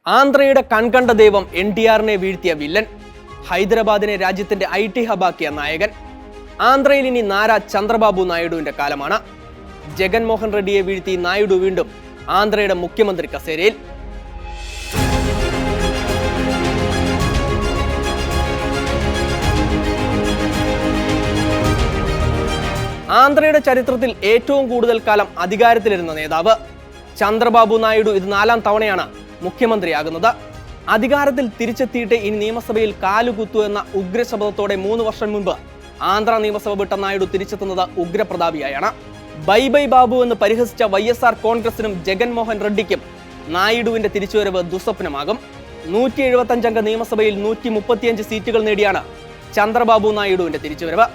ആന്ധ്രയുടെ കൺകണ്ട ദൈവം NTRനെ വീഴ്ത്തിയ വില്ലൻ, ഹൈദരാബാദിനെ രാജ്യത്തിന്റെ IT ഹബാക്കിയ നായകൻ. ആന്ധ്രയിൽ ഇനി നാരാ ചന്ദ്രബാബു നായിഡുവിന്റെ കാലമാണ്. ജഗൻമോഹൻ റെഡ്ഡിയെ വീഴ്ത്തി നായിഡു വീണ്ടും ആന്ധ്രയുടെ മുഖ്യമന്ത്രി കസേരയിൽ. ആന്ധ്രയുടെ ചരിത്രത്തിൽ ഏറ്റവും കൂടുതൽ കാലം അധികാരത്തിലിരുന്ന നേതാവ് ചന്ദ്രബാബു നായിഡു ഇത് 4ാം തവണയാണ് മുഖ്യമന്ത്രിയാകുന്നത്. അധികാരത്തിൽ തിരിച്ചെത്തിയിട്ട് ഇനി നിയമസഭയിൽ കാലുകുത്തു എന്ന ഉഗ്രശബ്ദത്തോടെ 3 വർഷം മുൻപ് ആന്ധ്ര നിയമസഭ വിട്ട നായിഡു തിരിച്ചെത്തുന്നത് ഉഗ്രപ്രതാപിയായാണ്. ബൈ ബൈ ബാബു എന്ന് പരിഹസിച്ച YSR കോൺഗ്രസിനും ജഗൻമോഹൻ റെഡ്ഡിക്കും നായിഡുവിന്റെ തിരിച്ചുവരവ് ദുസ്വപ്നമാകും. 175 അംഗ നിയമസഭയിൽ 135 സീറ്റുകൾ നേടിയാണ് ചന്ദ്രബാബു നായിഡുവിന്റെ തിരിച്ചുവരവ്.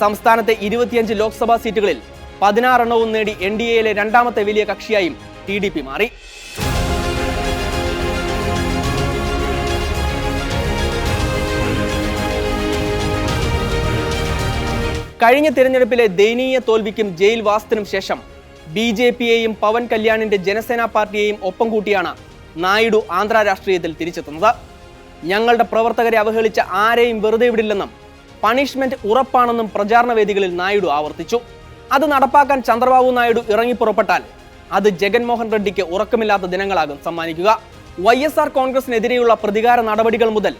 സംസ്ഥാനത്തെ 25 ലോക്സഭാ സീറ്റുകളിൽ 16 എണ്ണവും നേടി NDAയിലെ 2ാമത്തെ വലിയ കക്ഷിയായും TDP മാറി. കഴിഞ്ഞ തിരഞ്ഞെടുപ്പിലെ ദയനീയ തോൽവിക്കും ജയിൽ വാസത്തിനും ശേഷം BJPയെയും പവൻ കല്യാണിന്റെ ജനസേന പാർട്ടിയെയും ഒപ്പം കൂട്ടിയാണ് നായിഡു ആന്ധ്ര രാഷ്ട്രീയത്തിൽ തിരിച്ചെത്തുന്നത്. ഞങ്ങളുടെ പ്രവർത്തകരെ അവഹേളിച്ച ആരെയും വെറുതെ വിടില്ലെന്നും പണിഷ്മെന്റ് ഉറപ്പാണെന്നും പ്രചാരണ വേദികളിൽ നായിഡു ആവർത്തിച്ചു. അത് നടപ്പാക്കാൻ ചന്ദ്രബാബു നായിഡു ഇറങ്ങിപ്പുറപ്പെട്ടാൽ അത് ജഗൻമോഹൻ റെഡ്ഡിക്ക് ഉറക്കമില്ലാത്ത ദിനങ്ങളാകും സമ്മാനിക്കുക. YSR കോൺഗ്രസിനെതിരെയുള്ള പ്രതികാര നടപടികൾ മുതൽ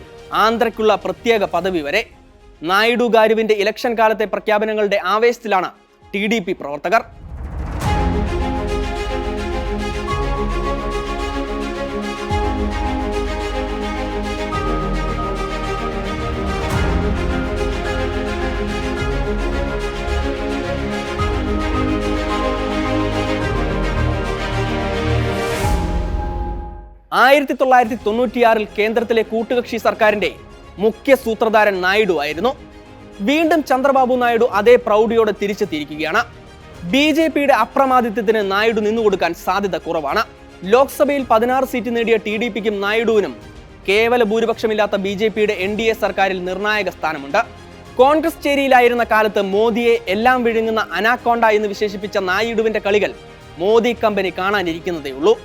ആന്ധ്രയ്ക്കുള്ള പ്രത്യേക പദവി വരെ. നായിഡു ഗാരുവിന്റെ ഇലക്ഷൻ കാലത്തെ പ്രഖ്യാപനങ്ങളുടെ ആവേശത്തിലാണ് TDP പ്രവർത്തകർ. ആയിരത്തി 1996 കേന്ദ്രത്തിലെ കൂട്ടുകക്ഷി സർക്കാരിന്റെ മുഖ്യ സൂത്രധാരൻ നായിഡു ആയിരുന്നു. വീണ്ടും ചന്ദ്രബാബു നായിഡു അതേ പ്രൗഢിയോടെ തിരിച്ചെത്തിയിരിക്കുകയാണ്. BJPയുടെ അപ്രമാദിത്വത്തിന് നായിഡു നിന്നുകൊടുക്കാൻ സാധ്യത കുറവാണ്. ലോക്സഭയിൽ 16 സീറ്റ് നേടിയ TDPക്കും നായിഡുവിനും കേവല ഭൂരിപക്ഷമില്ലാത്ത BJPയുടെ NDA സർക്കാരിൽ നിർണായക സ്ഥാനമുണ്ട്. കോൺഗ്രസ് ചേരിയിലായിരുന്ന കാലത്ത് മോദിയെ എല്ലാം വിഴുങ്ങുന്ന അനാക്കോണ്ട എന്ന് വിശേഷിപ്പിച്ച നായിഡുവിന്റെ കളികൾ മോദി കമ്പനി കാണാനിരിക്കുന്നതേയുള്ളൂ.